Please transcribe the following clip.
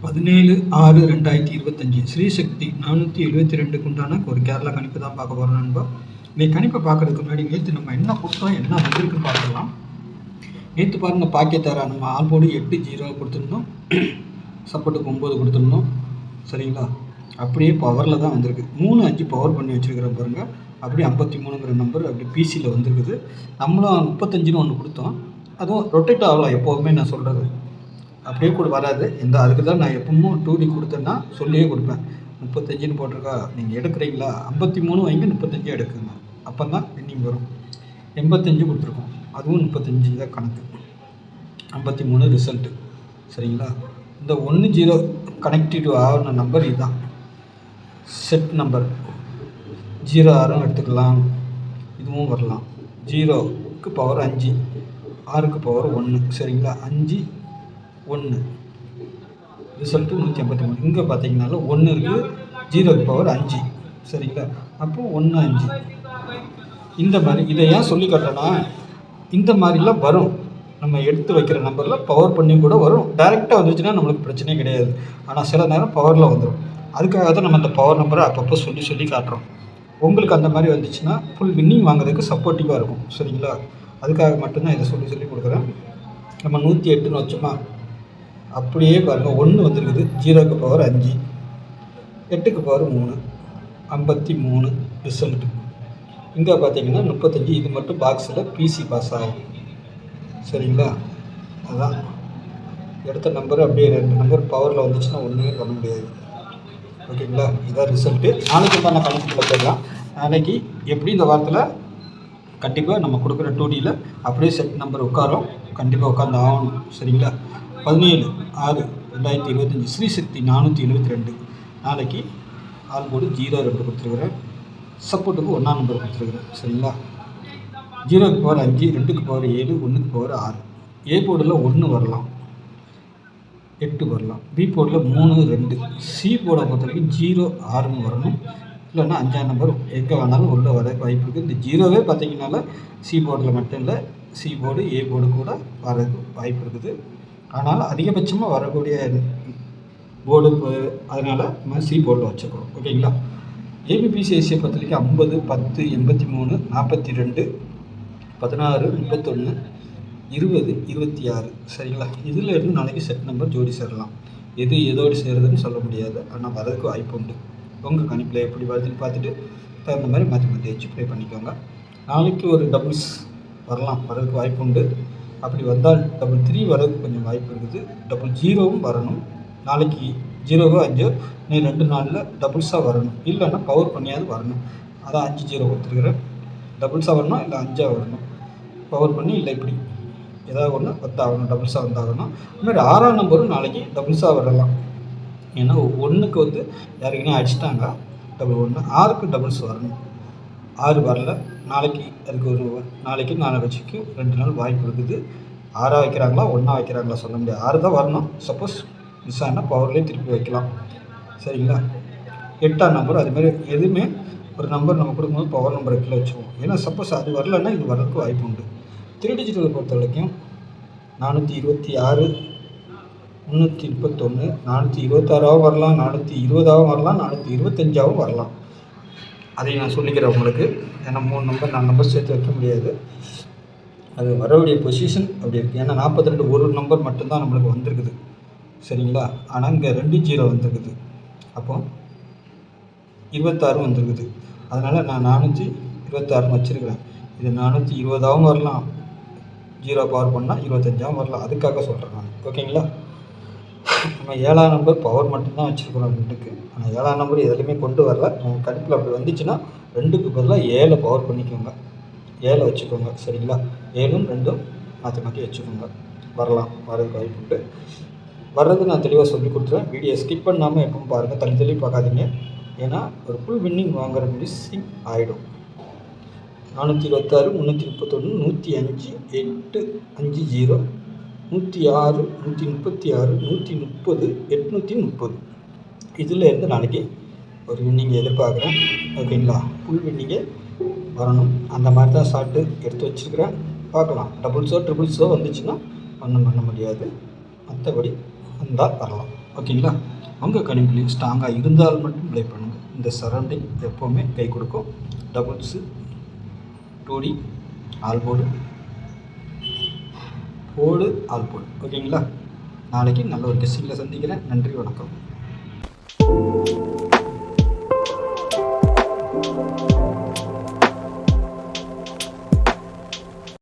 17/6/2025 ஸ்ரீசக்தி 472க்கு உண்டான ஒரு கேரளா கணிப்பு தான் பார்க்க போகிறோம் நண்பா. இன்னைக்கு கணிப்பை பார்க்கறதுக்கு முன்னாடி நேற்று நம்ம என்ன கொடுத்தோம், என்ன வந்திருக்குன்னு பார்த்துக்கலாம். நேற்று பாருங்க பாக்கியத்தாரா நம்ம ஆல்போர்டு 8-0 கொடுத்துருந்தோம், சப்போர்ட்டுக்கு 9 கொடுத்துருந்தோம். சரிங்களா, அப்படியே பவரில் தான் வந்திருக்கு. 3-5 பவர் பண்ணி வச்சுருக்கிறோம் பாருங்க. அப்படியே 53ங்கிற நம்பர் அப்படி பிசியில் வந்திருக்குது. நம்மளும் 35ன்னு ஒன்று கொடுத்தோம், அதுவும் ரொட்டேட் ஆகலாம். எப்போதுமே நான் சொல்கிறது அப்படியே கூட வராது. அதுக்கு தான் நான் எப்பவும் 2D கொடுத்தேன்னா சொல்லியே கொடுப்பேன். 35ன்னு போட்டிருக்கா, நீங்கள் எடுக்கிறீங்களா 53 வைங்க, 35 எடுக்குங்க, அப்போ தான் வின்னிங் வரும். 85 கொடுத்துருக்கோம், அதுவும் 35 தான் கணக்கு. 53 ரிசல்ட்டு. சரிங்களா, இந்த 1-0 கனெக்டிவ் ஆகின நம்பர் இதுதான் செட் நம்பர். 0-6 எடுத்துக்கலாம், இதுவும் வரலாம். 0க்கு பவர் 5, 6க்கு பவர் 1. சரிங்களா, 5-1 ரிசல்ட்டு 153. இங்கே பார்த்தீங்கன்னாலும் 1 இருக்குது, 0க்கு பவர் 5. சரிங்களா, அப்போ 1-5 இந்த மாதிரி. இதை ஏன் சொல்லி காட்டேன்னா, இந்த மாதிரிலாம் வரும். நம்ம எடுத்து வைக்கிற நம்பரில் பவர் பண்ணி கூட வரும். டைரெக்டாக வந்துச்சுன்னா நம்மளுக்கு பிரச்சனையே கிடையாது. ஆனால் சில நேரம் பவரில் வந்துடும். அதுக்காக தான் நம்ம அந்த பவர் நம்பரை அப்பப்போ சொல்லி காட்டுறோம். உங்களுக்கு அந்த மாதிரி வந்துச்சுன்னா ஃபுல் வின்னிங் வாங்குறதுக்கு சப்போர்ட்டிவாக இருக்கும். சரிங்களா, அதுக்காக மட்டும்தான் இதை சொல்லி கொடுக்குறேன். நம்ம 108ன்னு வச்சோமா, அப்படியே பாருங்கள் 1 வந்துருக்குது. 0க்கு பவர் 5, 8க்கு பவர் 3, 53 ரிசல்ட்டு. இங்கே பார்த்தீங்கன்னா 35. இது மட்டும் பாக்ஸில் பிசி பாஸ் ஆகும். சரிங்களா, அதுதான் எடுத்த நம்பர். அப்படியே 2 நம்பர் பவரில் வந்துச்சுன்னா ஒன்றுமே பண்ண முடியாது. ஓகேங்களா, இதான் ரிசல்ட்டு. நாளைக்கு தான் நான் கணக்குள்ள போயிடலாம். நாளைக்கு எப்படி இந்த வாரத்தில் கண்டிப்பாக நம்ம கொடுக்குற 2Dயில் அப்படியே செட் நம்பர் உட்காரோம், கண்டிப்பாக உட்காந்து ஆகணும். சரிங்களா, 17/6/2025 ஸ்ரீசக்தி 472. நாளைக்கு ஆல்போர்டு 0-2 கொடுத்துருக்குறேன், சப்போர்ட்டுக்கு 1 நம்பர் கொடுத்துருக்குறேன். சரிங்களா, 0க்கு பவர் 5, 2க்கு பவர் 7, 1க்கு பவர் 6. ஏ போர்டில் 1 வரலாம், 8 வரலாம். பி போர்டில் 3-2. சி போர்டை பொறுத்த வரைக்கும் 0-6ன்னு வரணும், இல்லைன்னா 5ஆம் நம்பர் எங்கே வேணாலும் உள்ளே வர வாய்ப்பு இருக்குது. இந்த 0வே பார்த்தீங்கன்னால சி போர்டில் மட்டும் இல்லை, சி போர்டு ஏ போர்டு கூட வரதுக்கு வாய்ப்பு இருக்குது. ஆனால் அதிகபட்சமாக வரக்கூடிய போர்டு, அதனால் நம்ம சி போர்டில் வச்சுக்கிறோம். ஓகேங்களா, ஏபிபிசிஎஸ்சியை பொறுத்த வரைக்கும் 50, 10, 83, 42, 16, 31, 20, 26. சரிங்களா, இதில் இருந்து நாளைக்கு செட் நம்பர் ஜோடி சேரலாம். எது எதோடு சேருதுன்னு சொல்ல முடியாது, ஆனால் வரதுக்கு வாய்ப்பு உண்டு. உங்கள் கணிப்பில் எப்படி வருதுன்னு பார்த்துட்டு தகுந்த மாதிரி மாற்றி வச்சு ப்ளே பண்ணிக்கோங்க. நாளைக்கு ஒரு டபுள்ஸ் வரலாம், வரதுக்கு வாய்ப்பு உண்டு. அப்படி வந்தால் 3 வரதுக்கு கொஞ்சம் வாய்ப்பு இருக்குது. 00வும் வரணும். நாளைக்கு 0-5 நீ 2 நாளில் டபுள்ஸாக வரணும், இல்லைன்னா பவர் பண்ணியாவது வரணும். அதான் 5-0 கொடுத்துருக்குறேன். டபுள்ஸாக வரணும், இல்லை 5ஆக வரணும். பவர் பண்ணி இல்லை இப்படி ஏதாவது ஒன்று வந்தாகணும், டபுள்ஸாக வந்தாகணும். இதுமாதிரி 6ஆம் நம்பரும் நாளைக்கு டபுள்ஸாக வரலாம். ஏன்னா 1க்கு வந்து யாருக்குன்னா அடிச்சிட்டாங்க, 1. 6க்கு டபுள்ஸ் வரணும், 6 வரல. நாளைக்கு அதுக்கு ஒரு நாளைக்கு வச்சுக்கு 2 நாள் வாய்ப்பு இருக்குது. 6ஆக வைக்கிறாங்களா 1ஆக வைக்கிறாங்களா சொல்ல முடியாது. 6 தான் வரணும். சப்போஸ் மிஸ் ஆனால் பவர்லேயே திருப்பி வைக்கலாம். சரிங்களா, 8ஆம் நம்பர் அதுமாதிரி எதுவுமே ஒரு நம்பர் நம்ம கொடுக்கும்போது பவர் நம்பர் கீழே வச்சுருவோம். ஏன்னா சப்போஸ் அது வரலன்னா இது வரதுக்கு வாய்ப்பு உண்டு. 3 டிஜிட்டலை பொறுத்த வரைக்கும் 426, 331, 426ஆகவும் வரலாம், 420ஆகவும் வரலாம், 425ஆகவும் வரலாம். அதை நான் சொல்லிக்கிறேன் உங்களுக்கு. ஏன்னா 3 நம்பர் 4 நம்பர் சேர்த்து வைக்க முடியாது, அது வரக்கூடிய பொசிஷன் அப்படி இருக்குது. ஏன்னா 42 ஒரு நம்பர் மட்டும்தான் நம்மளுக்கு வந்திருக்குது. சரிங்களா, ஆனால் இங்கே 2-0 வந்திருக்குது, அப்போ 26 வந்திருக்குது. அதனால் நான் 426 வச்சுருக்கிறேன். இது 420ஆகவும் வரலாம், 0 பவர் பண்ணால் 25ஆகவும் வரலாம். அதுக்காக சொல்கிறேன் நான். ஓகேங்களா, நம்ம 7ஆம் நம்பர் பவர் மட்டும்தான் வச்சுருக்கிறோம் 2க்கு. ஆனால் 7ஆம் நம்பர் எதுலையுமே கொண்டு வரல. கணிப்பில் அப்படி வந்துச்சுன்னா 2க்கு பதிலாக 7 பவர் பண்ணிக்கோங்க, 7 வச்சுக்கோங்க. சரிங்களா, 7ம் 2ம் மாற்றி வச்சுக்கோங்க, வரலாம், வரதுக்கு வாய்ப்பு உண்டு. வர்றது நான் தெளிவாக சொல்லி கொடுத்துருவேன். வீடியோ ஸ்கிப் பண்ணாமல் எப்பவும் பாருங்கள், தள்ளி பார்க்காதீங்க. ஏன்னா ஒரு ஃபுல் வின்னிங் வாங்குற மிஸ்ஸிங் ஆகிடும். 426, 331, 105, 8, 5-0, 106, 136, 130, 830. இதில் இருந்து நாளைக்கு ஒரு வின்னிங் எதிர்பார்க்குறேன். ஓகேங்களா, ஃபுல் வின்னிங்கே வரணும். அந்த மாதிரி தான் ஷார்ட்டு எடுத்து வச்சுருக்கிறேன். பார்க்கலாம், டபுள்ஸோ ட்ரிபிள்ஸோ வந்துச்சுன்னா ஒன்றும் பண்ண முடியாது. மற்றபடி வந்தால் வரலாம். ஓகேங்களா? உங்கள் கணிப்புலேயும் ஸ்ட்ராங்காக இருந்தால் மட்டும் ப்ளே பண்ணுங்கள். இந்த சரௌண்டிங் எப்போவுமே கை கொடுக்கும். Doubles, 2D, all board, board, all board. ஓகேங்களா? நாளைக்கு நல்ல ஒரு கெஸ்டிங்கில் சந்திக்கிறேன். நன்றி, வணக்கம்.